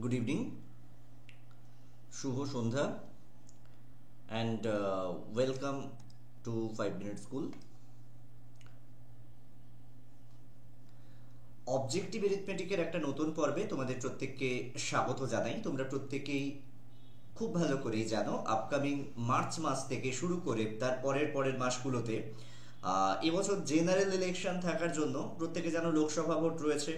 Good evening, শুভ সন্ধ্যা and welcome to 5 Minute School. Objective এরিথমেটিকের একটা নতুন পর্বে তোমাদের প্রত্যেককে স্বাগত জানাই। তোমরা প্রত্যেকেই খুব ভালো করেই জানো আপকামিং মার্চ মাস থেকে শুরু করে তার পরের মাসগুলোতে এবছর জেনারেল ইলেকশন থাকার জন্য প্রত্যেকে জানো লোকসভা ভোট রয়েছে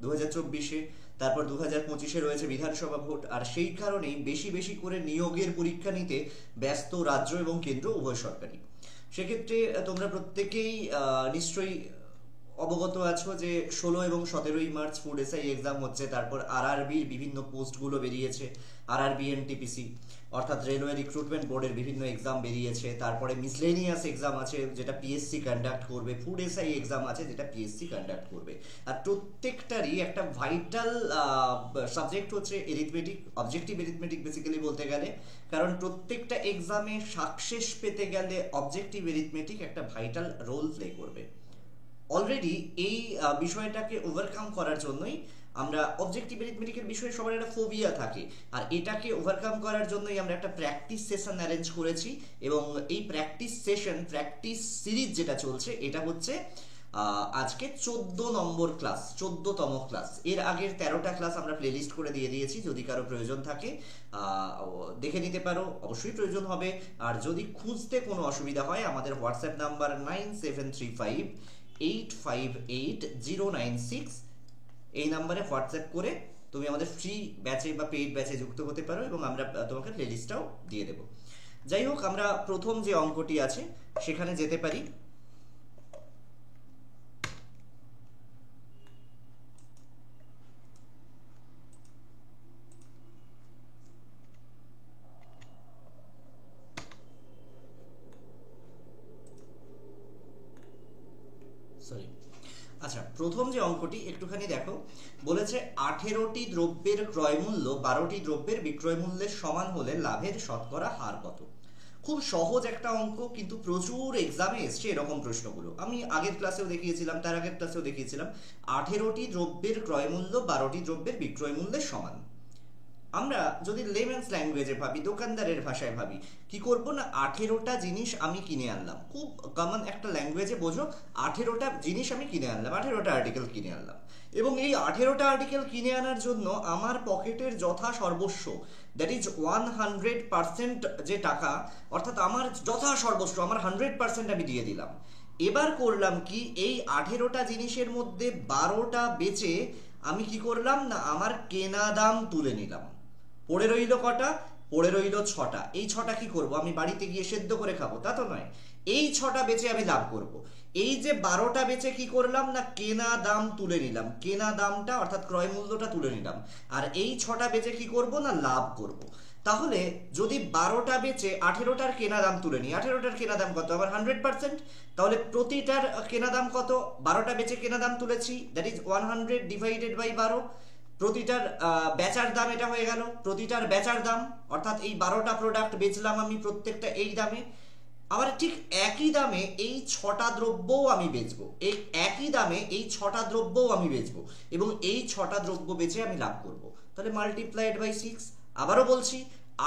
2024-এ, তারপর 2025-এ রয়েছে বিধানসভা ভোট। আর সেই কারণেই বেশি বেশি করে নিয়োগের পরীক্ষা নিতে ব্যস্ত রাজ্য এবং কেন্দ্র উভয় সরকারি। সেক্ষেত্রে তোমরা প্রত্যেকেই নিশ্চয়ই অবগত আছো যে 16 এবং 17ই মার্চ ফুড এসআই এক্সাম হচ্ছে। তারপর আরআরবির বিভিন্ন পোস্টগুলো বেরিয়েছে, আরআরবি এনটিপিসি অর্থাৎ রেলওয়ে রিক্রুটমেন্ট বোর্ডের বিভিন্ন এক্সাম বেরিয়েছে। তারপরে মিসলেনিয়াস এক্সাম আছে যেটা পিএসসি কন্ডাক্ট করবে, ফুড এসআই এক্সাম আছে যেটা পিএসসি কন্ডাক্ট করবে। আর প্রত্যেকটারই একটা ভাইটাল সাবজেক্ট হচ্ছে এরিথমেটিক, অবজেক্টিভ এরিথমেটিক বেসিক্যালি বলতে গেলে, কারণ প্রত্যেকটা এক্সামে সাকসেস পেতে গেলে অবজেক্টিভ এরিথমেটিক একটা ভাইটাল রোল প্লে করবে। অলরেডি এই বিষয়টাকে ওভারকাম করার জন্যই আমরা অবজেক্টিভ এরিথমেটিকের বিষয়ে সবার একটা ফোবিয়া থাকে, আর এটাকে ওভারকাম করার জন্যই আমরা একটা প্র্যাকটিস সেশন অ্যারেঞ্জ করেছি। এবং এই প্র্যাকটিস সেশন, প্র্যাকটিস সিরিজ যেটা চলছে, এটা হচ্ছে আজকে 14 নম্বর ক্লাস, 14তম ক্লাস। এর আগের 13টা ক্লাস আমরা প্লেলিস্ট করে দিয়ে দিয়েছি, যদি কারো প্রয়োজন থাকে দেখে নিতে পারো, অবশ্যই প্রয়োজন হবে। আর যদি খুঁজতে কোনো অসুবিধা হয়, আমাদের হোয়াটসঅ্যাপ নাম্বার 9735858096, এই নাম্বারে হোয়াটসঅ্যাপ করে তুমি আমাদের ফ্রি ব্যাচে বা পেইড ব্যাচে যুক্ত হতে পারো এবং আমরা তোমাকে প্লেলিস্টটাও দিয়ে দেবো। যাই হোক, আমরা প্রথম যে অঙ্কটি আছে সেখানে যেতে পারি। আচ্ছা, প্রথম যে অঙ্কটি একটুখানি দেখো, বলেছে 18টি দ্রব্যের ক্রয় মূল্য 12টি দ্রব্যের বিক্রয় মূল্যের সমান হলে লাভের শতকরা হার কত। খুব সহজ একটা অঙ্ক, কিন্তু প্রচুর এক্সামে এসছে এরকম প্রশ্নগুলো। আমি আগের ক্লাসেও দেখিয়েছিলাম, তার আগের ক্লাসেও দেখিয়েছিলাম 18টি দ্রব্যের ক্রয় মূল্য 12টি দ্রব্যের বিক্রয় মূল্যের সমান। আমরা যদি লেমেন্স ল্যাঙ্গুয়েজে ভাবি, দোকানদারের ভাষায় ভাবি, কি করব না, 18টা জিনিস আমি কিনে আনলাম। খুব কমন একটা ল্যাঙ্গুয়েজে বোঝো, 18টা জিনিস আমি কিনে আনলাম, 18টা আর্টিকেল কিনে আনলাম। এবং এই 18টা আর্টিকেল কিনে আনার জন্য আমার পকেটের যথা সর্বস্ব, দ্যাট ইজ 100% যে টাকা, অর্থাৎ আমার যথা সর্বস্ব, আমার 100% আমি দিয়ে দিলাম। এবার করলাম কি, এই 18টা জিনিসের মধ্যে 12টা বেচে আমি কি করলাম না, আমার কেনা দাম তুলে নিলাম। পড়ে রইল কটা? পড়ে রইল 6টা। এই 6টা কি করব, আমি বাড়িতে গিয়ে সেদ্ধ করে খাবো তা তো নয়, এই 6টা বেচে আমি লাভ করব। এই যে 12টা বেচে কি করলাম না, কেনা দাম তুলে নিলাম, কেনা দামটা অর্থাৎ ক্রয় মূল্যটা তুলে নিলাম। আর এই 6টা বেচে কি করব না, লাভ করব। তাহলে যদি 12টা বেচে 18টার কেনা দাম তুলে নিই, 18টার কেনা দাম কত, আমার 100%, তাহলে প্রতিটার কেনা দাম কত, 12টা বেচে কেনা দাম তুলেছি, দ্যাট ইজ 100 ডিভাইডেড বাই 12। প্রতিটার বেচার দাম এটা হয়ে গেল, প্রতিটার বেচার দাম, অর্থাৎ এই 12টা প্রোডাক্ট বেচলাম আমি প্রত্যেকটা এই দামে। আবার ঠিক একই দামে এই 6টা দ্রব্যও আমি বেচবো, এই একই দামে এই 6টা দ্রব্যও আমি বেচবো, এবং এই 6টা দ্রব্য বেচে আমি লাভ করব। তাহলে মাল্টিপ্লাইড বাই 6। আবারও বলছি,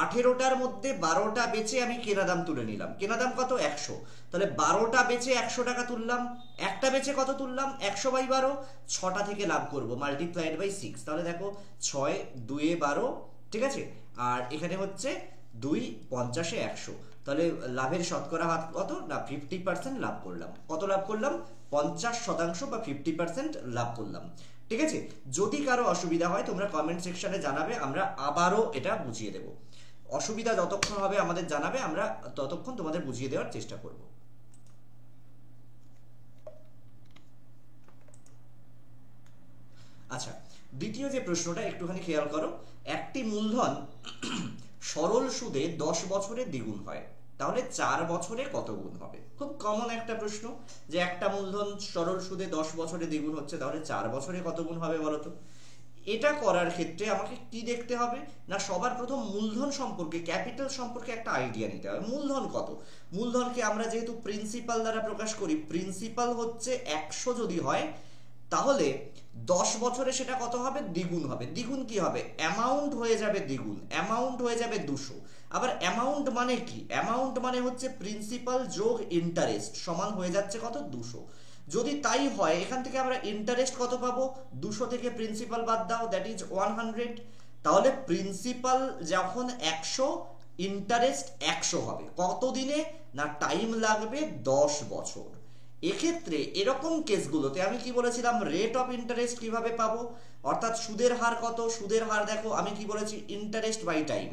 18টার মধ্যে 12টা বেচে আমি কেনা দাম তুলে নিলাম, কেনা দাম কত, 100। তাহলে 12টা বেচে 100 টাকা তুললাম, একটা বেচে কত তুললাম, 100 বাই 12, 6টা থেকে লাভ করব, মাল্টিপ্লাইড বাই 6। তাহলে দেখো 6 2 12, ঠিক আছে। আর এখানে হচ্ছে 2 50 100, তাহলে লাভের শতকরা হার কত না, 50% লাভ করলাম। কত লাভ করলাম, 50% বা 50% লাভ করলাম। ঠিক আছে। যদি কারো অসুবিধা হয় তোমরা কমেন্ট সেকশনে জানাবে, আমরা আবারও এটা বুঝিয়ে দেব। অসুবিধা যতক্ষণ হবে আমাদের জানাবে, আমরা ততক্ষণ তোমাদের বুঝিয়ে দেওয়ার চেষ্টা করব। আচ্ছা, দ্বিতীয় যে প্রশ্নটা একটুখানি খেয়াল করো, একটি মূলধন সরল সুদে 10 বছরে দ্বিগুণ হয়, তাহলে 4 বছরে কত গুণ হবে। খুব কমন একটা প্রশ্ন, যে একটা মূলধন সরল সুদে 10 বছরে দ্বিগুণ হচ্ছে, তাহলে 4 বছরে কত গুণ হবে বলো তো। এটা করার ক্ষেত্রে আমাকে কি দেখতে হবে না, সবার প্রথম মূলধন সম্পর্কে, ক্যাপিটাল সম্পর্কে একটা আইডিয়া নিতে হবে। মূলধন কত, মূলধনকে আমরা যেহেতু প্রিন্সিপাল দ্বারা প্রকাশ করি, প্রিন্সিপাল হচ্ছে 100 যদি হয়, তাহলে 10 বছরে সেটা কত হবে? দ্বিগুণ হবে। দ্বিগুণ কি হবে? অ্যামাউন্ট হয়ে যাবে দ্বিগুণ, অ্যামাউন্ট হয়ে যাবে 200। আবার অ্যামাউন্ট মানে কি? অ্যামাউন্ট মানে হচ্ছে প্রিন্সিপাল যোগ ইন্টারেস্ট সমান হয়ে যাচ্ছে কত? 200। যদি তাই হয় এখান থেকে আমরা ইন্টারেস্ট কত পাবো? 200 থেকে প্রিন্সিপাল বাদ দাও, দ্যাট ইজ 100। তাহলে প্রিন্সিপাল যখন 100, ইন্টারেস্ট 100 হবে। কত দিনে? না টাইম লাগবে 10 বছর। এক্ষেত্রে এরকম কেসগুলোতে আমি কি বলেছিলাম? রেট অফ ইন্টারেস্ট কিভাবে পাবো, অর্থাৎ সুদের হার কত? সুদের হার দেখো আমি কি বলেছি? Interest by time,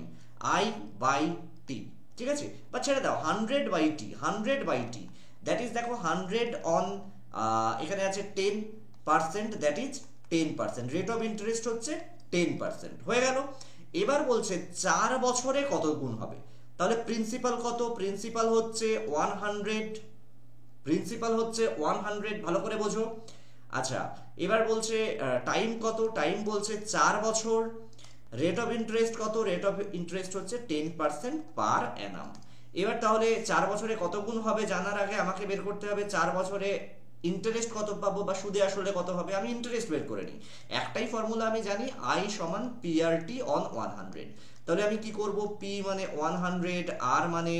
I by T, ঠিক আছে? বা ছেড়ে দাও, 100 by T, 100 by T, that is দেখো 100 অন, এখানে আছে 10%, that is 10%। Rate of interest হচ্ছে 10%, হয়ে গেল। এবার বলছে 4 বছরে কত গুণ হবে? তাহলে প্রিন্সিপাল কত? প্রিন্সিপাল হচ্ছে 100, প্রিন্সিপাল হচ্ছে 100, ভালো করে বোঝো। আচ্ছা, এবার বলছে টাইম কত? টাইম বলছে 4 বছর। রেট অফ ইন্টারেস্ট কত? রেট অফ ইন্টারেস্ট হচ্ছে 10% পার অ্যানাম। এবার তাহলে 4 বছরে কত গুণ হবে জানার আগে আমাকে বের করতে হবে 4 বছরে ইন্টারেস্ট কত পাবো বা সুদে আসলে কত হবে। আমি ইন্টারেস্ট বের করে নিই। একটাই ফর্মুলা আমি জানি, আই সমান পিআরটি অন 100। তাহলে আমি কি করব? পি মানে 100, আর মানে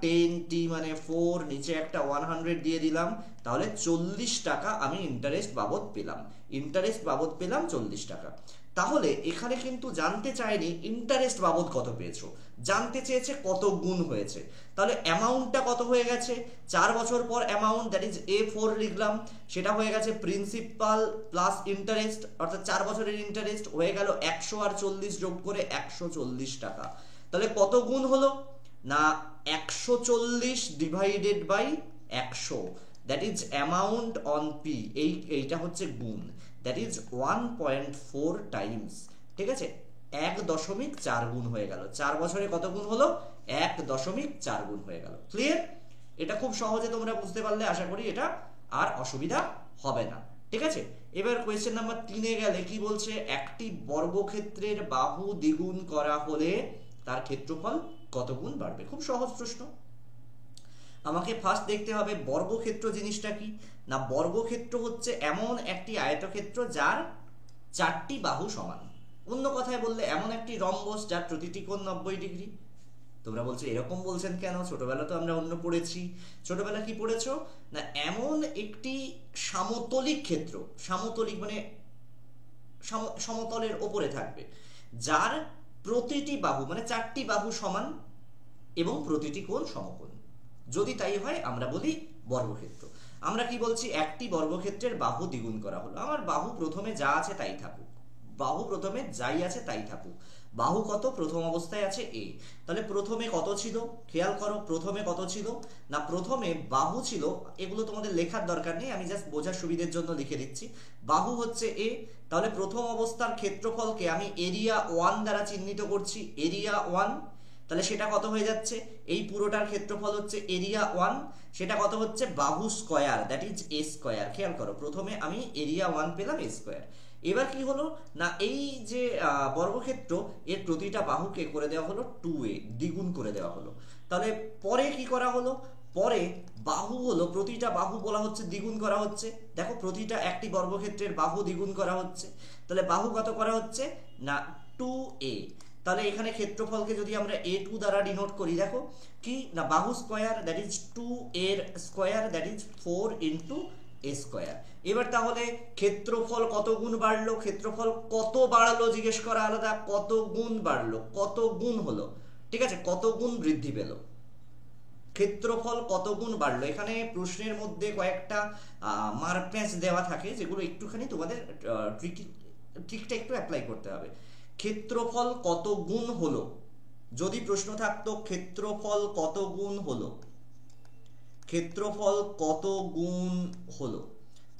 10, টি মানে 4, নিচে একটা 100 দিয়ে দিলাম। তাহলে 40 টাকা আমি ইন্টারেস্ট বাবদ পেলাম। ইন্টারেস্ট বাবদ পেলাম 40 টাকা। তাহলে এখানে কিন্তু জানতে চাইনি ইন্টারেস্ট বাবদ কত পেয়েছো, জানতে চেয়েছে কত গুণ হয়েছে। তাহলে অ্যামাউন্টটা কত হয়ে গেছে? 4 বছর পর অ্যামাউন্ট, দ্যাট ইজ A4 লিখলাম, সেটা হয়ে গেছে প্রিন্সিপাল প্লাস ইন্টারেস্ট, অর্থাৎ 4 বছরের ইন্টারেস্ট হয়ে গেল 100 আর 40 যোগ করে 140 টাকা। তাহলে কত গুণ হলো? না 140 divided by 100, that is amount on p, এইটা হচ্ছে গুণ, দ্যাট ইজ 1.4 টাইমস, ঠিক আছে? 1.4 গুণ হয়ে গেল। 4 বছরে কত গুণ হলো? 1.4 গুণ হয়ে গেল। ক্লিয়ার? এটা খুব সহজে তোমরা বুঝতে পারলে, আশা করি এটা আর অসুবিধা হবে না, ঠিক আছে? এবার কোয়েশ্চেন নাম্বার 3-এ গেলে কি বলছে? একটি বর্গক্ষেত্রের বাহু দ্বিগুণ করা হলে তার ক্ষেত্রফল কত গুণ বাড়বে? খুব সহজ প্রশ্ন। আমাকে ফার্স্ট দেখতে হবে বর্গক্ষেত্র জিনিসটা কি। না বর্গক্ষেত্র হচ্ছে এমন একটি আয়তক্ষেত্র যার 4টি বাহু সমান। অন্য কথায় বললে এমন একটি রম্বস যার প্রতিটি কোণ 90 ডিগ্রি। তোমরা বলছো এরকম বলছেন কেন? ছোটবেলা তো আমরা অন্য পড়েছি। ছোটবেলা কি পড়েছো? না এমন একটি সমতলিক ক্ষেত্র, সমতলিক মানে সমতলের ওপরে থাকবে, যার প্রতিটি বাহু মানে 4টি বাহু সমান এবং প্রতিটি কোণ সমকোণ। যদি তাই হয় আমরা বলি বর্গক্ষেত্র। আমরা কি বলছি? একটি বর্গক্ষেত্রের বাহু দ্বিগুণ করা হলো। আমার বাহু প্রথমে যা আছে তাই থাকুক, বাহু প্রথমে যাই আছে তাই থাকুক। বাহু কত? প্রথম অবস্থায় আছে এ। তাহলে প্রথমে কত ছিল? খেয়াল করো প্রথমে কত ছিল। না প্রথমে বাহু ছিল, এগুলো তোমাদের লেখার দরকার নেই, আমি জাস্ট বোঝার সুবিধের জন্য লিখে দিচ্ছি। বাহু হচ্ছে এ। তাহলে প্রথম অবস্থার ক্ষেত্রফলকে আমি এরিয়া 1 দ্বারা চিহ্নিত করছি, এরিয়া 1। তাহলে সেটা কত হয়ে যাচ্ছে? এই পুরোটার ক্ষেত্রফল হচ্ছে এরিয়া 1, সেটা কত হচ্ছে? বাহু square, that is a square. খেয়াল করো প্রথমে আমি এরিয়া 1 পেলাম, এ স্কয়ার। এবার কি হলো? না এই যে বর্গক্ষেত্র, এর প্রতিটা বাহুকে করে দেওয়া হলো 2a, দ্বিগুণ করে দেওয়া হলো। তাহলে পরে কি করা হলো? পরে বাহু হলো, প্রতিটা বাহু বলা হচ্ছে দ্বিগুণ করা হচ্ছে। দেখো প্রতিটা একটি বর্গক্ষেত্রের বাহু দ্বিগুণ করা হচ্ছে। তাহলে বাহু কত করা হচ্ছে? না 2a। তাহলে এখানে ক্ষেত্রফলকে যদি আমরা a2 দ্বারা ডিনোট করি, দেখো কি না বাহু স্কয়ার, দ্যাট ইজ 2 এর square, that is 4 into A square. এবার তাহলে ক্ষেত্রফল কত গুণ বাড়লো? ক্ষেত্রফল কত বাড়লো জিজ্ঞেস করা আলাদা, কত গুণ বাড়লো, কত গুণ হলো, ঠিক আছে? কত গুণ বৃদ্ধি পেল, ক্ষেত্রফল কত গুণ বাড়লো। এখানে প্রশ্নের মধ্যে কয়েকটা মারপ্যাঁচ দেওয়া থাকে, যেগুলো একটুখানি তোমাদের ট্রিকটা একটু অ্যাপ্লাই করতে হবে। ক্ষেত্রফল কত গুণ হলো, যদি প্রশ্ন থাকতো ক্ষেত্রফল কত গুণ হলো, ক্ষেত্রফল কত গুণ হলো,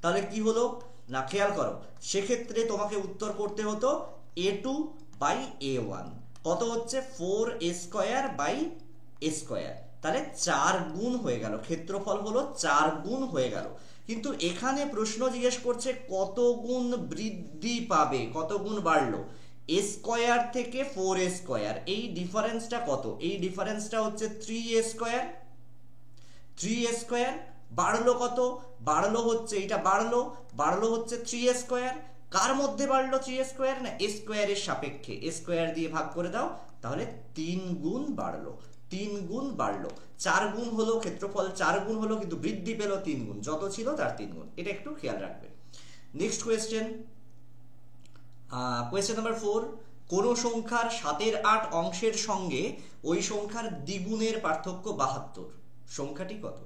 তাহলে কি হলো? না খেয়াল করো, সেক্ষেত্রে তোমাকে উত্তর করতে হতো a2 বাই a1, কত হচ্ছে? 4a square by a square. তাহলে 4 গুণ হয়ে গেল, ক্ষেত্রফল হলো 4 গুণ হয়ে গেল। কিন্তু এখানে প্রশ্ন জিজ্ঞেস করছে কত গুণ বৃদ্ধি পাবে, কত গুণ বাড়লো। এ স্কয়ার থেকে 4a স্কয়ার, এই ডিফারেন্সটা কত? এই ডিফারেন্সটা হচ্ছে 3a স্কয়ার, 3a স্কয়ার বাড়লো কত? বাড়লো হচ্ছে এটা বাড়লো হচ্ছে 3a²। কার মধ্যে বাড়লো 3a²? না a স্কোয়ারের সাপেক্ষে। a স্কোয়ার দিয়ে ভাগ করে দাও, তাহলে 3 গুণ বাড়লো, 3 গুণ বাড়লো। 4 গুণ হলো ক্ষেত্রফল, 4 গুণ হলো, কিন্তু বৃদ্ধি পেল 3 গুণ, যত ছিল তার 3 গুণ। এটা একটু খেয়াল রাখবে। নেক্সট কোয়েশ্চেন, কোয়েশ্চেন নাম্বার 4, কোন সংখ্যার 7/8 অংশের সঙ্গে ওই সংখ্যার দ্বিগুণের পার্থক্য 72? সংখ্যাটি কত?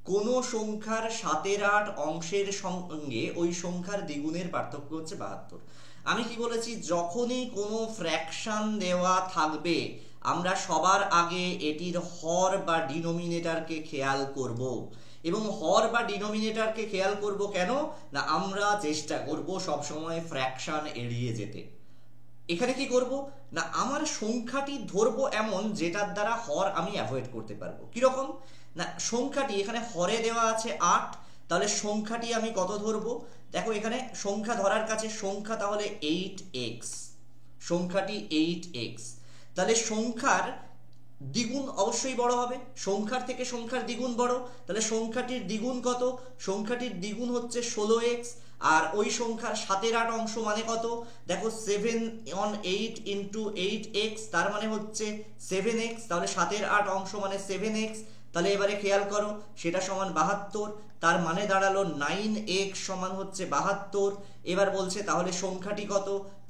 কোন সংখ্যার 7/8 অংশের সঙ্গে ওই সংখ্যার দ্বিগুণের পার্থক্য হচ্ছে 72। আমি কি বলেছি, যখনই কোনো ফ্র্যাকশন দেওয়া থাকবে আমরা সবার আগে এটির হর বা ডিনোমিনেটরকে খেয়াল করব। এবং হর বা ডিনোমিনেটরকে খেয়াল করব কেন? না আমরা চেষ্টা করব সবসময় ফ্র্যাকশন এড়িয়ে যেতে। এখানে কি করব না, আমার সংখ্যাটি ধরবো এমন যেটার দ্বারা হর আমি অ্যাভয়েড করতে পারবো। কিরকম না, সংখ্যাটি এখানে হরে দেওয়া আছে 8, তাহলে সংখ্যাটি আমি কত ধরবো? দেখো এখানে সংখ্যা ধরার কাছে সংখ্যা তাহলে 8x, সংখ্যাটি 8x, তাহলে সংখ্যার দ্বিগুণ অবশ্যই বড় হবে, সংখ্যার থেকে সংখ্যার দ্বিগুণ বড়, তাহলে সংখ্যাটির দ্বিগুণ কত? সংখ্যাটির দ্বিগুণ হচ্ছে 16x। আর ওই সংখ্যার 7/8 অংশ মানে কত? দেখো 7/8 ইন্টু 8x, তার মানে হচ্ছে 7x, তাহলে 7/8 অংশ মানে 7x। তাহলে এবারে খেয়াল করো, সেটা সমান 72, তার মানে দাঁড়ালো 9x সমান হচ্ছে 72। এবার বলছে তাহলে সংখ্যাটি কত?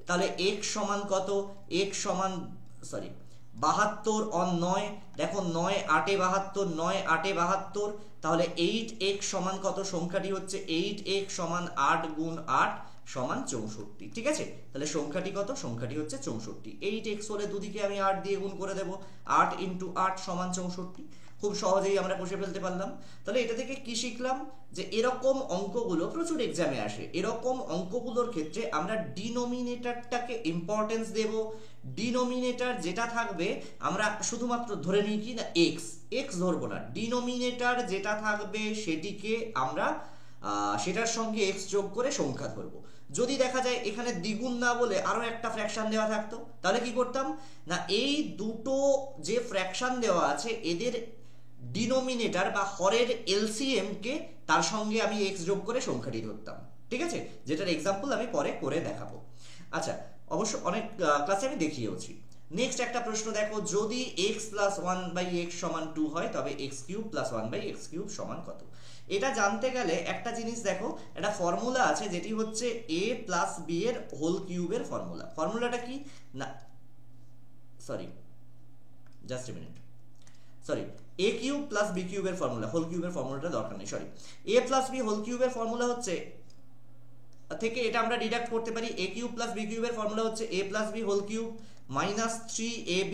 তাহলে x সমান কত? x সমান 72 অন 9, দেখো 9 8 72, 9 8 72, তাহলে 8x সমান কত? সংখ্যাটি হচ্ছে 8x সমান 8 গুণ 8 সমান 64। ঠিক আছে, তাহলে সংখ্যাটি কত? সংখ্যাটি হচ্ছে 64। 8x হলে দুদিকে আমি 8 দিয়ে গুণ করে দেব, 8 ইন্টু 8 সমান 64। খুব সহজেই আমরা কষে ফেলতে পারলাম। তাহলে এটা থেকে কি শিখলাম? যে এরকম অঙ্কগুলো প্রচুর এক্সামে আসে। এরকম অঙ্কগুলোর ক্ষেত্রে আমরা ডিনোমিনেটরটাকে ইম্পর্টেন্স দেব। ডিনোমিনেটর যেটা থাকবে আমরা শুধুমাত্র ধরে নিই কি না x ধরবো না, ডিনোমিনেটর যেটা থাকবে সেটিকে আমরা সেটার সঙ্গে x যোগ করে সংখ্যা ধরবো। যদি দেখা যায় এখানে দ্বিগুণ না বলে আরো একটা ফ্র্যাকশন দেওয়া থাকতো, তাহলে কি করতাম না, এই দুটো যে ফ্র্যাকশন দেওয়া আছে এদের ডিনোমিনেটর বা হরের এলসিএম কে তার সঙ্গে আমি x যোগ করে সংখ্যাটি ধরতাম। ঠিক আছে, যেটার এক্সাম্পল আমি পরে করে দেখাবো। আচ্ছা, অবশ্য অনেক ক্লাসে আমি দেখিয়েওছি। নেক্সট একটা প্রশ্ন দেখো, যদি x প্লাস 1/x সমান 2 হয় তবে x³ প্লাস 1/x³ সমান কত? এটা জানতে গেলে একটা জিনিস দেখো, একটা ফর্মুলা আছে যেটি হচ্ছে a প্লাস b এর হোল কিউবের ফর্মুলা। ফর্মুলাটা কি না, just a minute, a³ plus b³ এর ফর্মুলা, হোল কিউবের ফর্মুলাটা দরকার নেই, a প্লাস b হোল কিউবের ফর্মুলা হচ্ছে থেকে এটা আমরা ডিডাক্ট করতে পারি, a³ প্লাস b³ এর ফর্মুলা হচ্ছে a plus b whole cube minus 3ab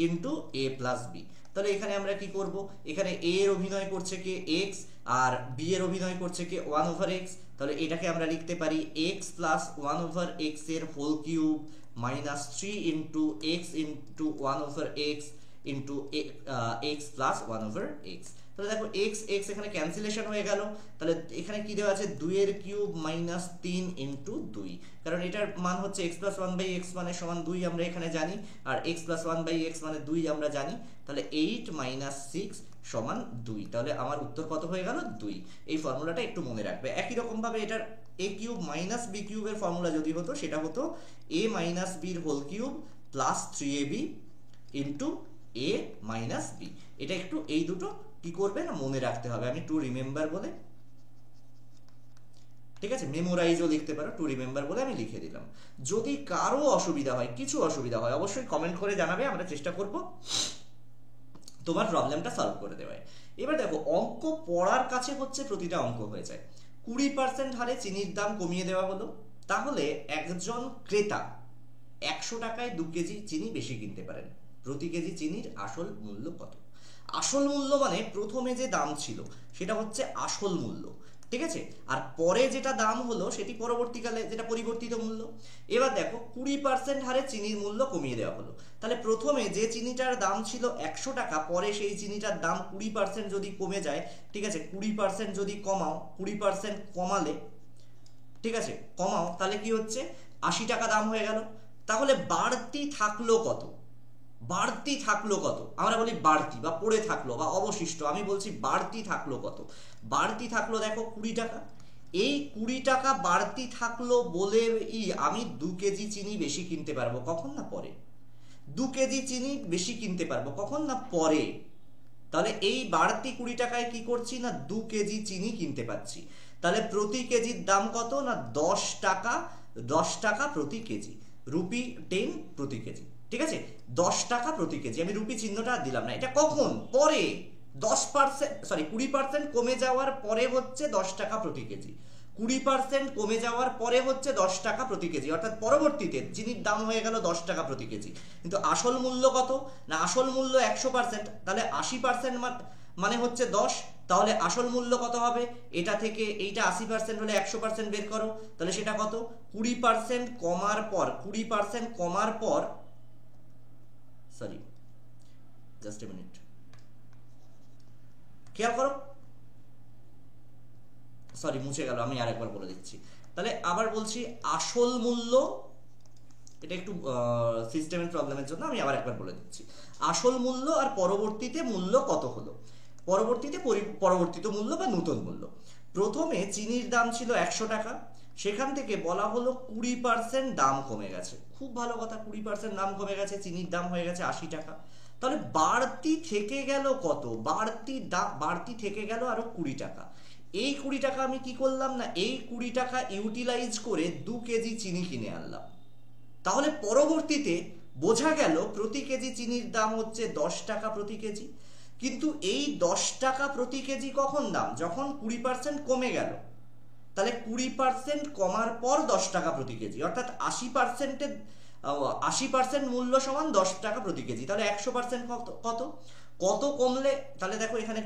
into a plus b। তাহলে এখানে আমরা কি করব, এখানে a এর অভিনয় করছে কে x, আর b এর অভিনয় করছে কে 1/x। তাহলে এটাকে আমরা লিখতে পারি x প্লাস 1/x এর whole cube minus 3 into x into 1/x into x plus 1/x। তাহলে দেখো x এখানে ক্যান্সেলেশন হয়ে গেল। তাহলে এখানে কি দেওয়া আছে, 2 এর কিউব মাইনাস 3 ইন্টু 2, কারণ এটার মান হচ্ছে x প্লাস 1/x মানে সমান 2 আমরা এখানে জানি, আর x প্লাস 1/x মানে 2 আমরা জানি। তাহলে 8 মাইনাস 6 সমান 2। তাহলে আমার উত্তর কত হয়ে গেল? 2। এই ফর্মুলাটা একটু মনে রাখবে। একই রকম ভাবে এটার a³ মাইনাস b³ এর ফর্মুলা যদি হতো, সেটা হতো a মাইনাস b এর whole cube plus 3ab into a minus b। এটা একটু এই দুটো কি করবে না মনে রাখতে হবে। আমি টু রিমেম্বার বলে, ঠিক আছে, মেমোরাইজও লিখতে পারো, টু রিমেম্বার বলে আমি লিখে দিলাম। যদি কারো অসুবিধা হয়, কিছু অসুবিধা হয়, অবশ্যই কমেন্ট করে জানাবে, আমরা চেষ্টা করব তোমার প্রবলেমটা সলভ করে দেওয়ায়। এবার দেখো, অঙ্ক পড়ার কাছে হচ্ছে প্রতিটা অঙ্ক হয়ে যায়। 20% হারে চিনির দাম কমিয়ে দেওয়া হলো, তাহলে একজন ক্রেতা 100 টাকায় 2 কেজি চিনি বেশি কিনতে পারেন। প্রতি কেজি চিনির আসল মূল্য কত? আসল মূল্য মানে প্রথমে যে দাম ছিল সেটা হচ্ছে আসল মূল্য, ঠিক আছে, আর পরে যেটা দাম হলো সেটি পরবর্তীকালে যেটা পরিবর্তিত মূল্য। এবার দেখো 20% হারে চিনির মূল্য কমিয়ে দেওয়া হলো, তাহলে প্রথমে যে চিনিটার দাম ছিল 100 টাকা, পরে সেই চিনিটার দাম 20% যদি কমে যায়, ঠিক আছে, 20% যদি কমাও, 20% কমালে, ঠিক আছে, কমাও, তাহলে কি হচ্ছে 80 টাকা দাম হয়ে গেল। তাহলে বাড়তি থাকলো কত? বাড়তি থাকলো কত, আমরা বলি বাড়তি বা পড়ে থাকলো বা অবশিষ্ট, আমি বলছি বাড়তি থাকলো কত। বাড়তি থাকলো দেখো 20 টাকা। এই 20 টাকা বাড়তি থাকলো বলে আমি 2 কেজি চিনি বেশি কিনতে পারবো, কখন না পরে। 2 কেজি চিনি বেশি কিনতে পারবো কখন না পরে। তাহলে এই বাড়তি 20 টাকায় কি করছি না 2 কেজি চিনি কিনতে পাচ্ছি। তাহলে প্রতি কেজির দাম কত না 10 টাকা, 10 টাকা প্রতি কেজি, রুপি 10 প্রতি কেজি। ঠিক আছে, 10 টাকা প্রতি কেজি, আমি রুপি চিহ্নটা দিলাম না। এটা কখন, পরে 10% সরি 20% কমে যাওয়ার পরে হচ্ছে 10 টাকা প্রতি কেজি। 20% কমে যাওয়ার পরে হচ্ছে 10 টাকা প্রতি কেজি, অর্থাৎ পরবর্তীতে চিনির দাম হয়ে গেল 10 টাকা প্রতি কেজি। কিন্তু আসল মূল্য কত না আসল মূল্য 100%, তাহলে 80% মানে হচ্ছে 10, তাহলে আসল মূল্য কত হবে, এটা থেকে এইটা 80% হলে 100% বের করো, তাহলে সেটা কত 20% কমার পর, 20% কমার পর, সরি জাস্ট এ মিনিট, খেয়াল করো, সরি মুছে গেল, আমি আরেকবার বলে দিচ্ছি। তাহলে আবার বলছি আসল মূল্য, এটা একটু সিস্টেমের প্রবলেমের জন্য আমি আবার একবার বলে দিচ্ছি। আসল মূল্য আর পরবর্তীতে মূল্য কত হলো, পরবর্তীত মূল্য বা নতুন মূল্য। প্রথমে চিনির দাম ছিল 100 টাকা, সেখান থেকে বলা হলো 20% দাম কমে গেছে। খুব ভালো কথা, 20% দাম কমে গেছে, চিনির দাম হয়ে গেছে 80 টাকা। তাহলে বাড়তি থেকে গেল কত, বাড়তি থেকে গেল আরো 20 টাকা। এই 20 টাকা আমি কি করলাম না এই 20 টাকা ইউটিলাইজ করে 2 কেজি চিনি কিনে আনলাম। তাহলে পরবর্তীতে বোঝা গেল প্রতি কেজি চিনির দাম হচ্ছে 10 টাকা প্রতি কেজি। কিন্তু এই 10 টাকা প্রতি কেজি কখন দাম, যখন 20% কমে গেল। তাহলে 20% কমার পর 10 টাকা প্রতি কেজি, অর্থাৎ 80% মূল্য সমান 10 টাকা প্রতি কেজি। তাহলে 100% কত কত কমলে, তাহলে দেখো এখানে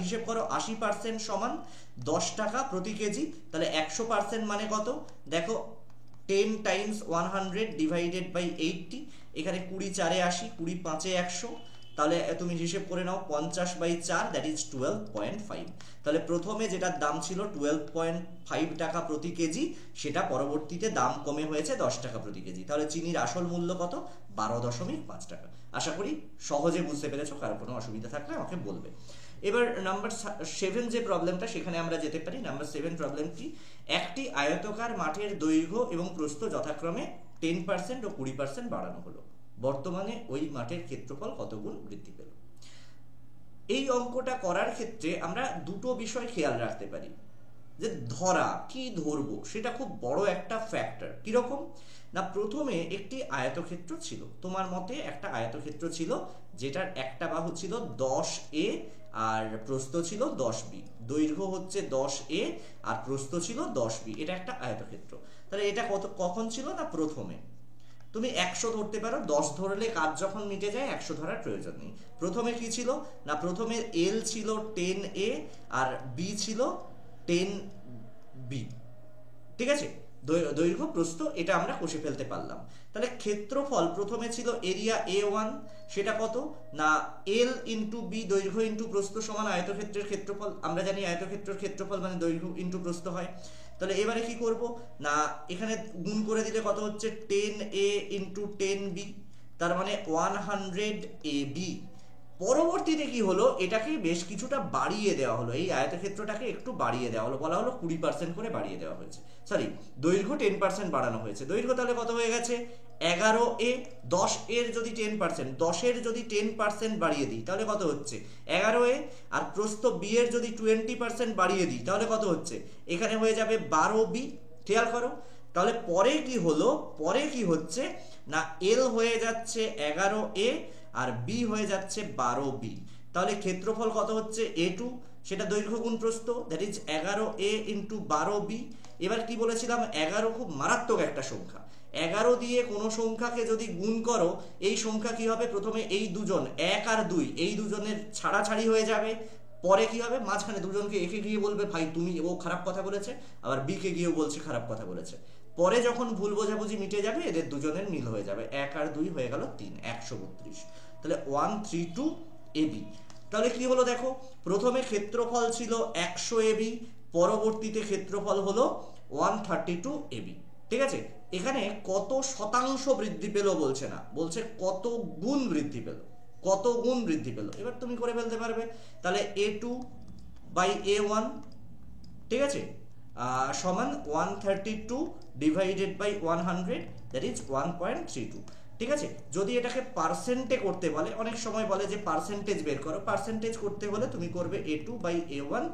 হিসেব করো, 80% সমান 10 টাকা প্রতি কেজি। তাহলে 100% মানে কত, দেখো 10 টাইমস 100 ডিভাইডেড বাই 80, এখানে 20 4 80, 20 5 100, তাহলে তুমি হিসেব করে নাও 50/4, দ্যাট ইজ 12.5। তাহলে প্রথমে যেটার দাম ছিল 12.5 টাকা প্রতি কেজি, সেটা পরবর্তীতে দাম কমে হয়েছে 10 টাকা প্রতি কেজি। তাহলে চিনির আসল মূল্য কত, 12.5 টাকা। আশা করি সহজে বুঝতে পেরেছো, কারো কোনো অসুবিধা থাকলে আমাকে বলবে। এবার নাম্বার 7 যে প্রবলেমটা, সেখানে আমরা যেতে পারি। নাম্বার 7 প্রবলেমটি, একটি আয়তাকার মাঠের দৈর্ঘ্য এবং প্রস্থ যথাক্রমে 10% ও 20% বাড়ানো হলো, বর্তমানে ওই মাঠের ক্ষেত্রফল কত গুণ বৃদ্ধি পেল। এই অঙ্কটা করার ক্ষেত্রে আমরা দুটো বিষয় খেয়াল রাখতে পারি। যে ধরা, কি ধরবো, সেটা খুব বড় একটা ফ্যাক্টর। কিরকম না, প্রথমে একটি আয়তক্ষেত্র ছিল, তোমার মতে একটা আয়তক্ষেত্র ছিল, যেটার একটা বাহু ছিল 10a আর প্রস্থ ছিল 10b, দৈর্ঘ্য হচ্ছে 10a আর প্রস্থ ছিল 10b, এটা একটা আয়তক্ষেত্র। তাহলে এটা কখন ছিল না প্রথমে। তুমি 100 ধরতে পারো, 10 ধরলে কাজ যখন মিটে যায় 100 ধরার প্রয়োজন নেই। প্রথমে কি ছিল না, প্রথমে L ছিল 10a আর B ছিল 10b, ঠিক আছে, দৈর্ঘ্য প্রস্থ এটা আমরা কষে ফেলতে পারলাম। তাহলে ক্ষেত্রফল প্রথমে ছিল এরিয়া A1, সেটা কত না L ইন্টু B, দৈর্ঘ্য ইন্টু প্রস্থ সমান আয়তক্ষেত্রের ক্ষেত্রফল। আমরা জানি আয়তক্ষেত্রের ক্ষেত্রফল মানে দৈর্ঘ্য ইন্টু প্রস্থ হয়। তাহলে এবারে কি করব না, এখানে গুণ করে দিলে কত হচ্ছে 10a ইন্টু 10b, তার মানে 100ab। পরবর্তীতে কি হলো, এটাকে বেশ কিছুটা বাড়িয়ে দেওয়া হলো, এই আয়তক্ষেত্রটাকে একটু বাড়িয়ে দেওয়া হলো, বলা হলো 20% করে বাড়িয়ে দেওয়া হয়েছে, সরি দৈর্ঘ্য 10% বাড়ানো হয়েছে। দৈর্ঘ্য তাহলে কত হয়ে গেছে 11a, 10 এর যদি 10%, 10 এর যদি 10% বাড়িয়ে দিই তাহলে কত হচ্ছে 11a, আর প্রস্থ b এর যদি 20% বাড়িয়ে দিই তাহলে কত হচ্ছে, এখানে হয়ে যাবে 12b। খেয়াল করো, তাহলে পরে কি হলো, পরে কি হচ্ছে না L হয়ে যাচ্ছে 11a আর B হয়ে যাচ্ছে 12b। তাহলে ক্ষেত্রফল কত হচ্ছে A2, সেটা দৈর্ঘ্য গুণ প্রস্থ, that is 11a into 12b। এবার কি বলেছিলাম, 11 খুব মারাত্মক একটা সংখ্যা। 11 দিয়ে কোনো সংখ্যাকে যদি গুণ করো, এই সংখ্যা কি হবে, প্রথমে এই দুজন 1 আর 2 এই দুজনের ছাড়াছাড়ি হয়ে যাবে। পরে কি হবে, মাঝখানে দুজনকে একে গিয়ে বলবে ভাই তুমি, ও খারাপ কথা বলেছে, আবার বি কে গিয়েও বলছে খারাপ কথা বলেছে। পরে যখন ভুল বোঝাবুঝি মিটে যাবে, এদের দুজনের মিল হয়ে যাবে, 1 আর 2 হয়ে গেল 3, 132। তাহলে 132 ab। তাহলে কি হলো দেখো, প্রথমে ক্ষেত্রফল ছিল 100 ab, পরবর্তীতে ক্ষেত্রফল হলো 132 ab, ঠিক আছে। এখানে কত শতাংশ বৃদ্ধি পেল বলছে না, বলছে কত গুণ বৃদ্ধি পেল, কত গুণ বৃদ্ধি পেল। এবার তুমি করে ফেলতে পারবে, তাহলে A2 বাই A1, ঠিক আছে, সমান 132 ডিভাইডেড বাই 100, দ্যাট ইজ 1.32। ঠিক আছে, যদি এটাকে পার্সেন্টে করতে বলে, অনেক সময় বলে যে পার্সেন্টেজ বের করো, পার্সেন্টেজ করতে হলে তুমি করবে A2 বাই A1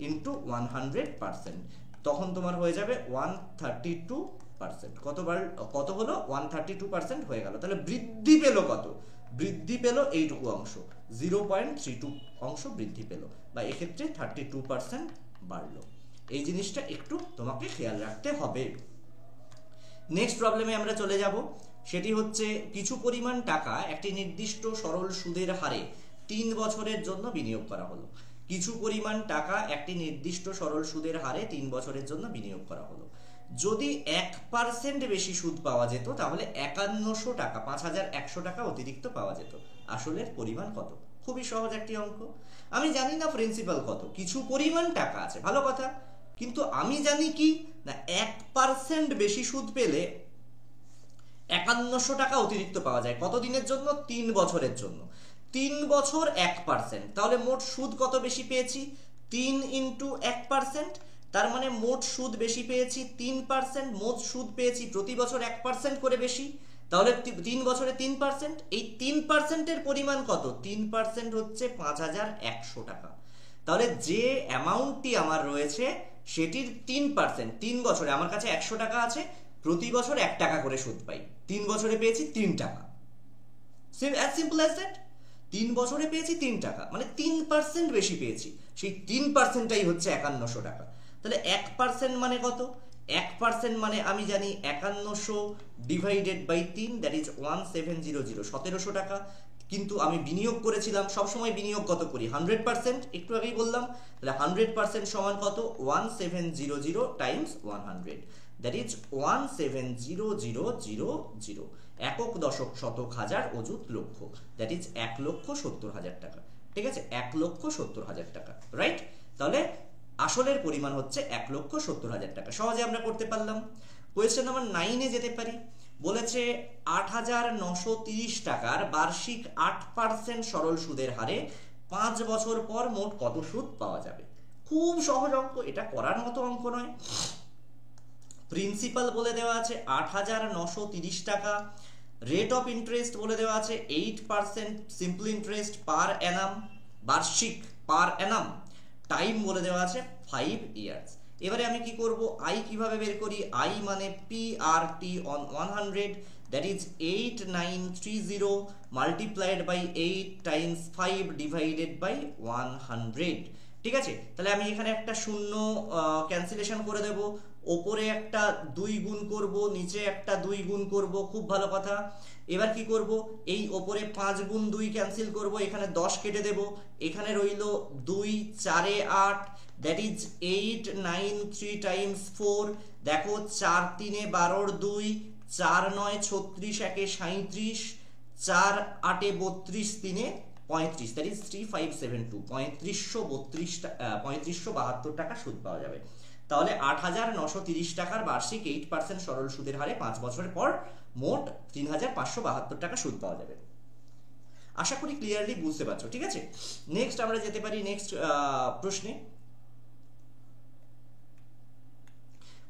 ইন্টু 100%, তখন তোমার হয়ে যাবে 132%। কত হলো? 132% হয়ে গেল। তাহলে বৃদ্ধি পেল কত? বৃদ্ধি পেল এইটুকু অংশ, 0.32 অংশ বৃদ্ধি পেল, বা এক্ষেত্রে 32% বাড়লো। এই জিনিসটা একটু তোমাকে খেয়াল রাখতে হবে। নেক্সট প্রবলেমে আমরা চলে যাব, সেটি হচ্ছে কিছু পরিমাণ টাকা একটি নির্দিষ্ট সরল সুদের হারে 3 বছরের জন্য বিনিয়োগ করা হলো। কিছু পরিমাণ টাকা একটি নির্দিষ্ট সরল সুদের হারে 3 বছরের জন্য বিনিয়োগ করা হলো। যদি 1% বেশি সুদ পাওয়া যেত তাহলে 5100 টাকা, 5100 টাকা অতিরিক্ত পাওয়া যেত। আসলের পরিমাণ কত? খুবই সহজ একটি অঙ্ক। আমি জানি না প্রিন্সিপাল কত, কিছু পরিমাণ টাকা আছে, ভালো কথা, কিন্তু আমি জানি কি না 1% বেশি সুদ পেলে 5100 টাকা অতিরিক্ত পাওয়া যায়। কত দিনের জন্য? 3 বছরের জন্য। 3 বছর 1%, তাহলে মোট সুদ কত বেশি পেয়েছি? 3 ইন্টু 1%, তার মানে মোট সুদ বেশি পেয়েছি 3%, মোট সুদ পেয়েছি প্রতি বছর 1% করে বেশি, তাহলে 3 বছরে 3%, এই 3%-এর পরিমাণ কত? 3% হচ্ছে 5100 টাকা। তাহলে যে অ্যামাউন্টটি আমার রয়েছে সেটির 3%, 3 বছরে আমার কাছে 100 টাকা আছে, প্রতি বছর 1 টাকা করে সুদ পাই, 3 বছরে পেয়েছি 3 টাকা। As simple as that. 3 বছরে পেয়েছি 3 টাকা, মানে 3% বেশি পেয়েছি, সেই 3%টাই হচ্ছে 5100 টাকা। তাহলে 1% মানে কত? 1% মানে আমি জানি 5100 ডিভাইডেড বাই 3, দ্যাট ইজ 1700, 1700 টাকা। কিন্তু আমি বিনিয়োগ করেছিলাম, সবসময় বিনিয়োগ কত করি? 100%, একটু আগেই বললাম। তাহলে 100% সমান কত? 1700 টাইমস 100, দ্যাট ইজ 170,000, একক, দশক, শতক, হাজার, অযুত, লক্ষ, দ্যাট ইজ 1,70,000 টাকা। ঠিক আছে, 1,70,000 টাকা, রাইট? তাহলে আসলের পরিমাণ হচ্ছে 1,70,000 টাকা। সহজে আমরা করতে পারলাম। কোয়েশ্চেন নাম্বার 9-এ যেতে পারি। বলেছে 8,930 টাকার বার্ষিক 8% সরল সুদের হারে 5 বছর পর মোট কত সুদ পাওয়া যাবে? খুব সহজ অঙ্ক, এটা করার মতো অঙ্ক নয়। প্রিন্সিপাল বলে দেওয়া আছে 8,930 টাকা, রেট অফ ইন্টারেস্ট বলে দেওয়া আছে 8% সিম্পল ইন্টারেস্ট পার অ্যানাম, বার্ষিক পার অ্যানাম, টাইম বলে দেওয়া আছে 5 ইয়ার্স। এবারে আমি কি করব? আই কিভাবে বের করি? আই মানে PRT on 100, that is 8930 multiplied by 8 times 5 divided by 100। ঠিক আছে, তাহলে আমি এখানে একটা শূন্য ক্যান্সেলেশন করে দেব, ওপরে একটা 2 গুণ করব, নিচে একটা 2 গুণ করব, খুব ভালো কথা। এবার কি করব? এই ওপরে 5 গুণ 2 ক্যান্সেল করব, এখানে 10 কেটে দেব, এখানে রইল 2 4 8, দ্যাট ইজ 893 টাইমস 4, দেখো 4 3 12 2, 4 9 36, 1 37, 4 8 32, 3 35, দ্যাট ইজ 3572, 3572 টাকা সুদ পাওয়া যাবে। তাহলে 8,930 টাকার বার্ষিক 8% সরল সুদের হারে 5 বছরের পর মোট 3,572 টাকা সুদ পাওয়া যাবে। আশা করি ক্লিয়ারলি বুঝতে পারছো। ঠিক আছে, নেক্সট আমরা যেতে পারি নেক্সট প্রশ্নে।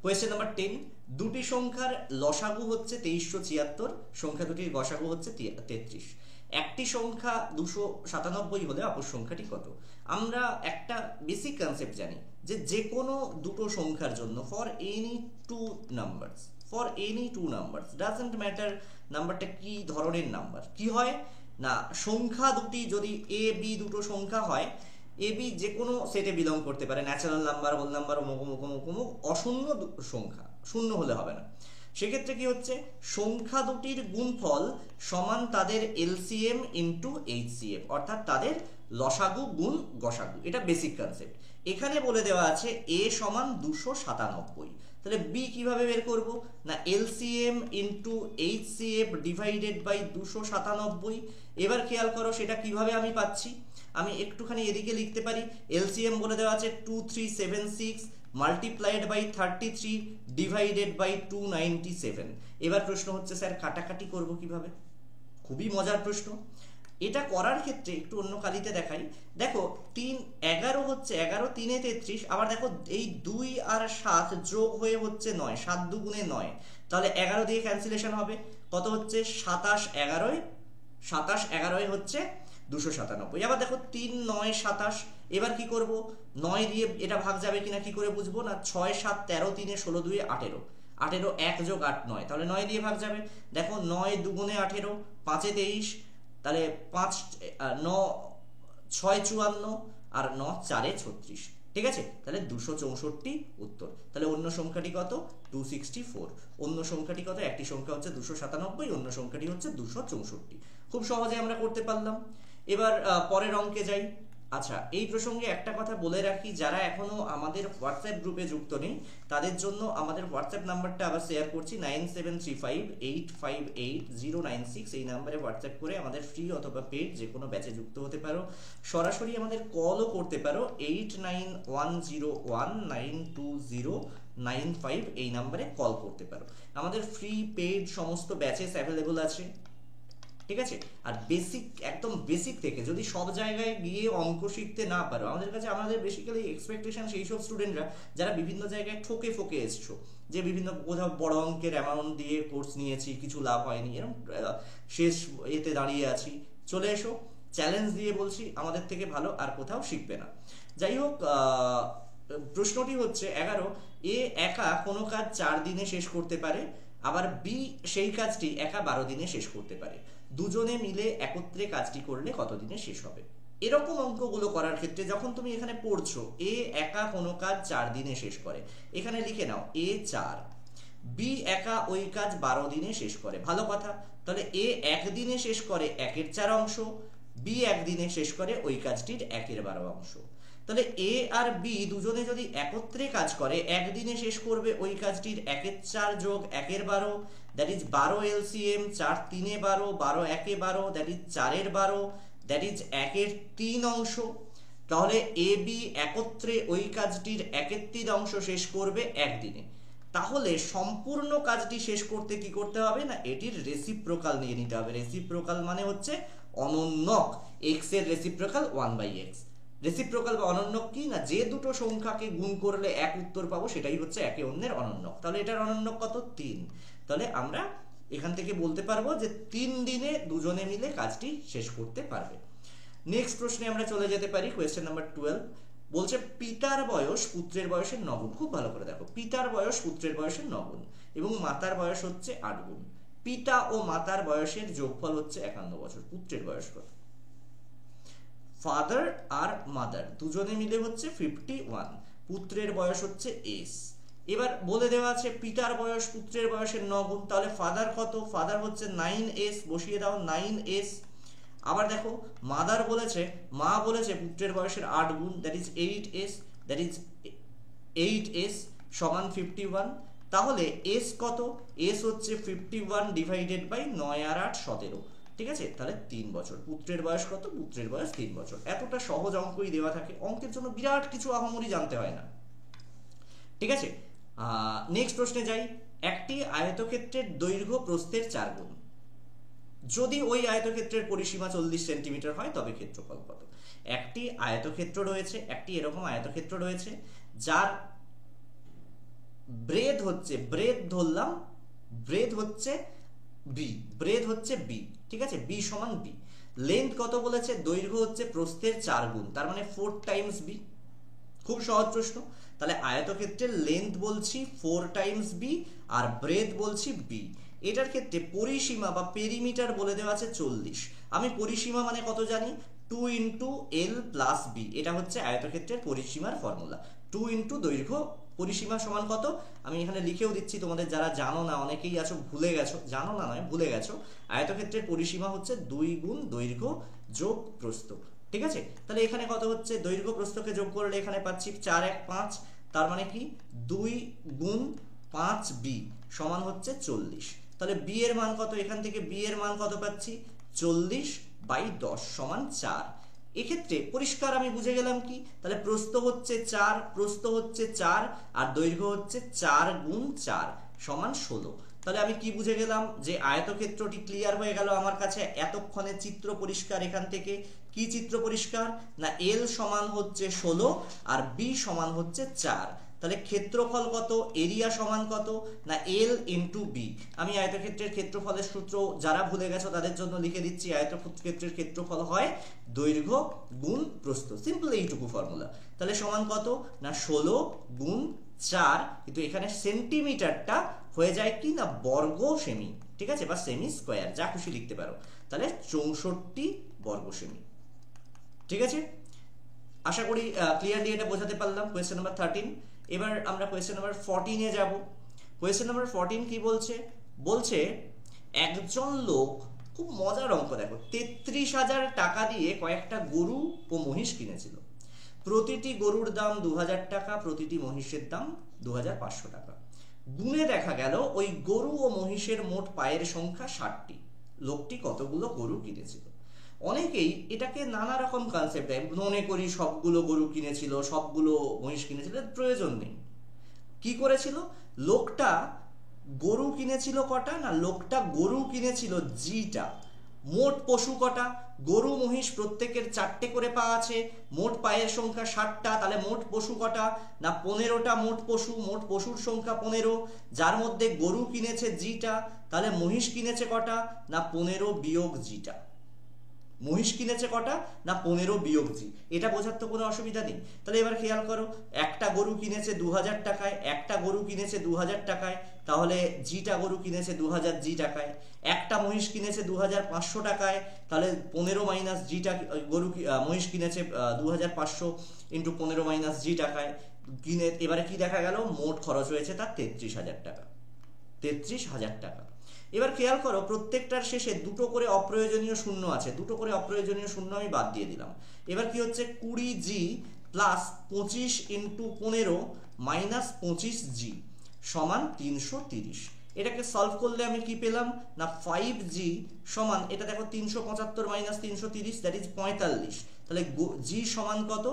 কোয়েশ্চেন নাম্বার 10, দুটি সংখ্যার লসাগু হচ্ছে 2376, সংখ্যা দুটির গসাগু হচ্ছে 33। একটি সংখ্যা 297 হলে অপর সংখ্যাটি কত? আমরা একটা বেসিক কনসেপ্ট জানি যে কোনো দুটো সংখ্যার জন্য for any two numbers doesn't matter নাম্বারটা কি ধরনের নাম্বার, কি হয় না, সংখ্যা দুটি যদি এ বি দুটো সংখ্যা হয়, এ বি যে কোনো সেটে বিলং করতে পারে, ন্যাচারাল নাম্বার, হোল নাম্বার, অমুক, অশূন্য সংখ্যা, শূন্য হলে হবে না। সেক্ষেত্রে কি হচ্ছে? সংখ্যা দুটির গুণফল সমান তাদের এলসিএম ইন্টু এইচসিএফ, অর্থাৎ তাদের লসাগু গুণ গসাগু। এটা বেসিক কনসেপ্ট। এখানে বলে দেওয়া আছে এ সমান 297, তাহলে বি কিভাবে বের করব? না LCM into HCF divided by 297। এবার খেয়াল করো সেটা কিভাবে আমি পাচ্ছি। আমি একটুখানি এদিকে লিখতে পারি, এলসিএম বলে দেওয়া আছে 2376, মাল্টিপ্লাইড বাই 33 ডিভাইডেড বাই 297। এবার প্রশ্ন হচ্ছে স্যার কাটাকাটি করব কিভাবে? খুবই মজার প্রশ্ন। এটা করার ক্ষেত্রে একটু অন্য কালিতে দেখাই। দেখো 3 11 হচ্ছে 11 3 33, আবার দেখো এই 2 আর 7 যোগ হয়ে হচ্ছে 9, 7 2 9, তাহলে 11 দিয়ে ক্যান্সেলেশন হবে, কত হচ্ছে 27 11, 27 11 হচ্ছে 297। আবার দেখো 3 9 27, এবার কি করব, 9 দিয়ে এটা ভাগ যাবে কিনা কি করে বুঝবো না, 6 7 13 3 16 2 18, 18 1 যোগ 8 9, তাহলে 9 দিয়ে ভাগ যাবে। দেখো 9 2 18, 5 এ 23, তাহলে 5 9 6 54 আর 9 4 এ 36, ঠিক আছে, তাহলে 264 উত্তর। তাহলে অন্য সংখ্যাটি কত, 264। অন্য সংখ্যাটি কত, একটি সংখ্যা হচ্ছে 297, অন্য সংখ্যাটি হচ্ছে 264। খুব সহজে আমরা করতে পারলাম। এবার পরের অঙ্কে যাই। আচ্ছা, এই প্রসঙ্গে একটা কথা বলে রাখি, যারা এখনো আমাদের হোয়াটসঅ্যাপ গ্রুপে যুক্ত নেই তাদের জন্য আমাদের হোয়াটসঅ্যাপ নাম্বারটা আবার শেয়ার করছি, 9735858096। এই নাম্বারে হোয়াটসঅ্যাপ করে আমাদের ফ্রি অথবা পেড যে কোনো ব্যাচে যুক্ত হতে পারো। সরাসরি আমাদের কলও করতে পারো, 8910192095, এই নাম্বারে কল করতে পারো। আমাদের ফ্রি পেড সমস্ত ব্যাচেস অ্যাভেলেবল আছে, ঠিক আছে। আর বেসিক, একদম বেসিক থেকে যদি সব জায়গায় গিয়ে অঙ্ক শিখতে না পারো, আমাদের বেসিক্যালি এক্সপেকটেশন সেই সব স্টুডেন্টরা যারা বিভিন্ন জায়গায় ঠকে ফোকে এসছো, যে বিভিন্ন কোথাও বড় অঙ্কের অ্যামাউন্ট দিয়ে কোর্স নিয়েছি, কিছু লাভ হয়নি, এরকম শেষ এতে দাঁড়িয়ে আছি, চলে এসো। চ্যালেঞ্জ দিয়ে বলছি, আমাদের থেকে ভালো আর কোথাও শিখবে না। যাই হোক, প্রশ্নটি হচ্ছে 11, এ একা কোনো কাজ 4 দিনে শেষ করতে পারে, আবার বি সেই কাজটি একা 12 দিনে শেষ করতে পারে। দুজনে মিলে একত্রে কাজটি করলে কত দিনে শেষ হবে? এরকম অঙ্কগুলো করার ক্ষেত্রে যখন তুমি এখানে পড়ছো এ একা কোনো কাজ 4 দিনে শেষ করে, এখানে লিখে নাও এ 4, বি একা ওই কাজ 12 দিনে শেষ করে, ভালো কথা। তাহলে এ 1 দিনে শেষ করে 1/4 অংশ, বি 1 দিনে শেষ করে ওই কাজটির 1/12 অংশ। তাহলে এ আর বি দুজনে যদি একত্রে কাজ করে, একদিনে শেষ করবে ওই কাজটির 1/4 যোগ 1/12, that is 12 LCM, 4 3 12, 12 1 12, that is 4 12, that is 1/3 অংশ। তাহলে এ বি একত্রে ওই কাজটির 1/3 অংশ শেষ করবে একদিনে। তাহলে সম্পূর্ণ কাজটি শেষ করতে কি করতে হবে না, এটির রেসিপ্রোকাল নিয়ে নিতে হবে। রেসিপ্রোকাল মানে হচ্ছে অনন্যক, x এর রেসিপ্রোকাল 1/x। রেসিপ্রোকাল বা অনন্যক কি না, যে দুটো সংখ্যাকে গুণ করলে এক উত্তর পাবো সেটাই হচ্ছে একে অন্যের অনন্যক। তাহলে এটার অনন্যক কত, 3। তাহলে আমরা এখান থেকে বলতে পারবো যে 3 দিনে দুজনে মিলে কাজটি শেষ করতে পারবে। নেক্সট প্রশ্নে আমরা চলে যেতে পারি, কোয়েশ্চেন নাম্বার 12। বলছে পিতার বয়স পুত্রের বয়সের 9 গুণ। খুব ভালো করে দেখো, পিতার বয়স পুত্রের বয়সের 9 গুণ এবং মাতার বয়স হচ্ছে 8 গুণ। পিতা ও মাতার বয়সের যোগফল হচ্ছে 51 বছর। পুত্রের বয়স কত? ফাদার আর মাদার দুজনে মিলে হচ্ছে 51, পুত্রের বয়স হচ্ছে এস। এবার বলে দেওয়া আছে পিতার বয়স পুত্রের বয়সের 9 গুণ, তাহলে ফাদার কত? ফাদার হচ্ছে 9s, বসিয়ে দাও 9s। আবার দেখো মাদার বলেছে, মা বলেছে পুত্রের বয়সের 8 গুণ, that is 8s, that is 8s সমান 51। তাহলে এস কত? এস হচ্ছে 51 ডিভাইডেড বাই 9 আর 8 17, ঠিক আছে। তাহলে 3 বছর। পুত্রের বয়স কত? পুত্রের বয়স 3 বছর। এতটা সহজ অঙ্কই দেওয়া থাকে, অঙ্কের জন্য বিরাট কিছু আহামরি জানতে হয় না, ঠিক আছে। নেক্সট প্রশ্নে যাই। একটি আয়তক্ষেত্রের দৈর্ঘ্য প্রস্থের 4 গুণ। যদি ওই আয়তক্ষেত্রের পরিসীমা 40 সেন্টিমিটার হয় তবে ক্ষেত্রফল কত? একটি আয়তক্ষেত্র রয়েছে, একটি এরকম আয়তক্ষেত্র রয়েছে যার ব্রেড হচ্ছে, ব্রেড ধরলাম, ব্রেড হচ্ছে বি, ব্রেড হচ্ছে বি, ঠিক আছে, বি সমান বি। লেন্থ কত বলেছে? দৈর্ঘ্য হচ্ছে প্রস্থের 4 গুণ, তার মানে 4 টাইমস বি। খুব সহজ প্রশ্ন। তাহলে আয়তক্ষেত্রের লেন্থ বলছি 4 টাইমস বি আর ব্রেড বলছি বি। এটার ক্ষেত্রে পরিসীমা বা পেরিমিটার বলে দেওয়া আছে 40। আমি পরিসীমা মানে কত জানি? 2 ইন্টু এল প্লাস বি। এটা হচ্ছে আয়তক্ষেত্রের পরিসীমার ফর্মুলা। 2 ইন্টু দৈর্ঘ্য, পরিসীমা সমান কত? আমি এখানে লিখেও দিচ্ছি, তোমাদের যারা জানো না, অনেকেই আছো ভুলে গেছো, জানো না নয় ভুলে গেছো, আয়তক্ষেত্রের পরিসীমা হচ্ছে 2 গুণ দৈর্ঘ্য যোগ প্রস্থ, ঠিক আছে। তাহলে এখানে কত হচ্ছে? দৈর্ঘ্য প্রস্থকে যোগ করলে এখানে পাচ্ছি 4 1 5, তার মানে কি 2 গুণ 5 বি সমান হচ্ছে 40। তাহলে বি এর মান কত? এখান থেকে বি এর মান কত পাচ্ছি? 40/10 সমান 4। এক্ষেত্রে পরিষ্কার আমি বুঝে গেলাম কি, তাহলে প্রস্থ হচ্ছে 4, প্রস্থ হচ্ছে 4 আর দৈর্ঘ্য হচ্ছে 4 গুণ 4 সমান 16। তাহলে আমি কি বুঝে গেলাম যে আয়তক্ষেত্রটি ক্লিয়ার হয়ে গেল আমার কাছে। এতক্ষণে চিত্র পরিষ্কার। এখান থেকে কি চিত্র পরিষ্কার না, এল সমান হচ্ছে 16 আর বি সমান হচ্ছে 4। তাহলে ক্ষেত্রফল কত, এরিয়া সমান কত না এল ইন্টু বি। আমি আয়তক্ষেত্রের ক্ষেত্রফলের সূত্র যারা ভুলে গেছো তাদের জন্য লিখে দিচ্ছি। আয়তক্ষেত্রের ক্ষেত্রফল হয় দৈর্ঘ্য গুণ প্রস্থ, সিম্পল এইটুকু ফর্মুলা। তাহলে সমান কত না 16 গুণ 4, কিন্তু এখানে সেন্টিমিটারটা হয়ে যায় কি না বর্গ সেমি, ঠিক আছে, বা সেমি স্কোয়ার, যা খুশি লিখতে পারো। তাহলে 64 বর্গ সেমি। ঠিক আছে, আশা করি ক্লিয়ারলি এটা বোঝাতে পারলাম। Question number 13। এবার আমরা কোয়েশ্চেন নাম্বার 14 এ যাব। কোয়েশ্চেন নাম্বার 14 কি বলছে, বলছে একজন লোক, খুব মজার অঙ্ক দেখো, 33,000 টাকা দিয়ে কয়েকটা গরু ও মহিষ কিনেছিল। প্রতিটি গরুর দাম 2,000 টাকা, প্রতিটি মহিষের দাম 2,500 টাকা। গুণে দেখা গেল ওই গরু ও মহিষের মোট পায়ের সংখ্যা 60টি। লোকটি কতগুলো গরু কিনেছিল? অনেকেই এটাকে নানা রকম কনসেপ্ট দেয়, মনে করি সবগুলো গরু কিনেছিল, সবগুলো মহিষ কিনেছিল। প্রয়োজন নেই। কি করেছিল লোকটা, গরু কিনেছিল কটা না, লোকটা গরু কিনেছিল জিটা। মোট পশু কটা, গরু মহিষ প্রত্যেকের 4টে করে পা আছে, মোট পায়ের সংখ্যা 60টা। তাহলে মোট পশু কটা না 15টা মোট পশু, মোট পশুর সংখ্যা 15, যার মধ্যে গরু কিনেছে জিটা। তাহলে মহিষ কিনেছে কটা না 15 বিয়োগ জিটা। মহিষ কিনেছে কটা না 15 বিয়োগ জি। এটা বোঝার তো কোনো অসুবিধা নেই। তাহলে এবার খেয়াল করো, একটা গরু কিনেছে 2,000 টাকায়, একটা গরু কিনেছে 2,000 টাকায়, তাহলে জিটা গরু কিনেছে 2,000 জি টাকায়। একটা মহিষ কিনেছে 2,500 টাকায়, তাহলে 15 মাইনাস জিটা গরু মহিষ কিনেছে 2,500 ইন্টু 15 মাইনাস জি টাকায় কিনে। এবারে কি দেখা গেল, মোট খরচ হয়েছে তার 33,000 টাকা। 33,000 টাকা। এবার খেয়াল করো, প্রত্যেকটার শেষে দুটো করে অপ্রয়োজনীয় শূন্য আছে, দুটো করে অপ্রয়োজনীয় শূন্য আমি বাদ দিয়ে দিলাম। এবার কি হচ্ছে, 20G plus 25 into 15 minus 25G সমান 330। এটাকে সলভ করলে আমি কি পেলাম না 5G সমান, এটা দেখো 375 মাইনাস 330 দ্যাট ইজ 45। তাহলে জি সমান কত,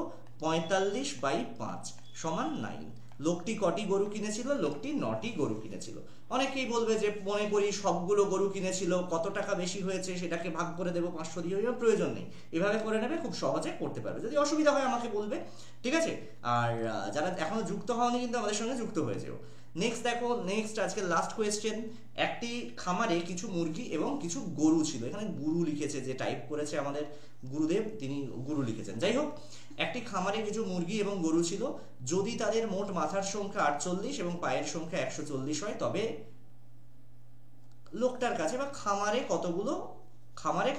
45/5 সমান 9। লোকটি কটি গরু কিনেছিল, লোকটি 9টি গরু কিনেছিল। অনেকেই বলবে যে মনে করি সবগুলো গরু কিনেছিল, কত টাকা বেশি হয়েছে সেটাকে ভাগ করে দেবো 500 দিয়ে। প্রয়োজন নেই, এভাবে করে নেবে, খুব সহজে করতে পারবে। যদি অসুবিধা হয় আমাকে বলবে, ঠিক আছে। আর যারা এখনো যুক্ত হওনি কিন্তু আমাদের সঙ্গে যুক্ত হয়ে যেও। নেক্সট দেখো, নেক্সট আজকে লাস্ট কোয়েশ্চেন। একটি খামারে কিছু মুরগি এবং কিছু গরু ছিল। এখানে গুরু লিখেছে, যে টাইপ করেছে আমাদের গুরুদেব, তিনি গুরু লিখেছেন। যাই হোক, একটি খামারে কিছু মুরগি এবং গরু ছিল। যদি তাদের মোট মাথার সংখ্যা 48 এবং পায়ের সংখ্যা 140 হয়, তবে লোকটার কাছে বা খামারে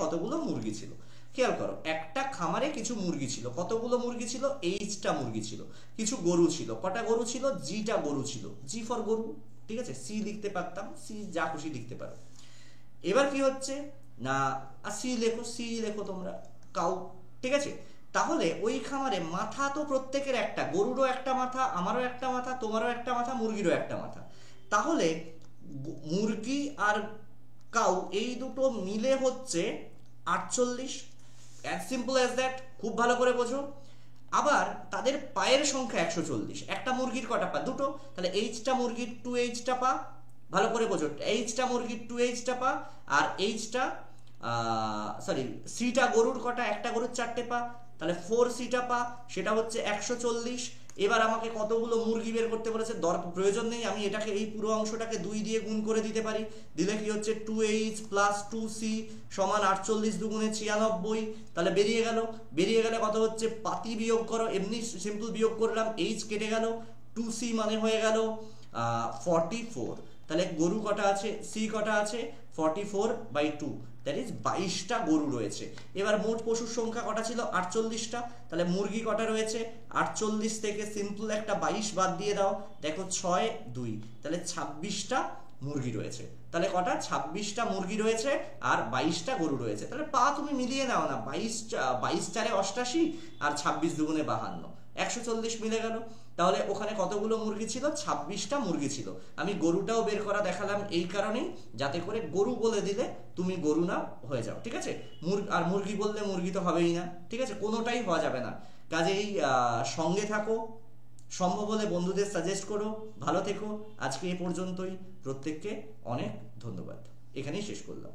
কতগুলো মুরগি ছিল। খেয়াল করো, একটা খামারে কিছু মুরগি ছিল। কতগুলো মুরগি ছিল, 8টা মুরগি ছিল। কিছু গরু ছিল, কটা গরু ছিল, জিটা গরু ছিল। জি ফর গরু, ঠিক আছে, সি লিখতে পারতাম, সি যা খুশি লিখতে পারো। এবার কি হচ্ছে না, সি লেখো তোমরা, কাউ, ঠিক আছে। তাহলে ওই খামারে মাথা তো প্রত্যেকের একটা, গরুরও একটা মাথা, আমারও একটা মাথা, তোমারও একটা মাথা, মুরগিরও একটা মাথা। তাহলে মুরগি আর কাউ এই দুটো মিলে হচ্ছে 48, অ্যাজ সিম্পল অ্যাজ দ্যাট। খুব ভালো করে বোঝো। আবার তাদের পায়ের সংখ্যা 140। একটা মুরগির কটা পা, দুটো। তাহলে এইচটা মুরগির 2Hটা পা। ভালো করে বোঝো, এইচটা মুরগির 2Hটা পা, আর এইচটা সিটা গরুর কটা, একটা গরুর 4টে পা, তাহলে 4Cটা পা, সেটা হচ্ছে 140। এবার আমাকে কতগুলো মুরগি বের করতে বলেছে, প্রয়োজন নেই, আমি এটাকে এই পুরো অংশটাকে 2 দিয়ে গুণ করে দিতে পারি। দিলে কি হচ্ছে 2H প্লাস 2C সমান 48 দুগুণে 96। তাহলে বেরিয়ে গেলে কত হচ্ছে, পাতি বিয়োগ করো, এমনি সিম্পল বিয়োগ করলাম, H কেটে গেল, 2C মানে হয়ে গেল 44। তাহলে গরু কটা আছে, সি কটা আছে, 44/2, দ্যাট ইজ 22টা গরু রয়েছে। এবার মোট পশুর সংখ্যা কটা ছিল, 48টা। তাহলে মুরগি কটা রয়েছে, 48 থেকে সিম্পল একটা 22 বাদ দিয়ে দাও, দেখো 6, 2, তাহলে 26টা মুরগি রয়েছে। তাহলে কটা, 26টা মুরগি রয়েছে আর 22টা গরু রয়েছে। তাহলে পা তুমি মিলিয়ে নাও না, 22 4 88 আর 26 দুগুণে 52, 140 মিলে গেল। তাহলে ওখানে কতগুলো মুরগি ছিল? 26টা মুরগি ছিল। আমি গরুটাও বের করা দেখালাম এই কারণেই, যাতে করে গরু বলে দিলে তুমি গরু না হয়ে যাও, ঠিক আছে? আর মুরগি বললে মুরগি তো হবেই না, ঠিক আছে? কোনোটাই হওয়া যাবে না। কাজেই সঙ্গে থাকো, সম্ভব হলে বন্ধুদের সাজেস্ট করো। ভালো থেকো। আজকে এ পর্যন্তই। প্রত্যেককে অনেক ধন্যবাদ। এখানেই শেষ করলাম।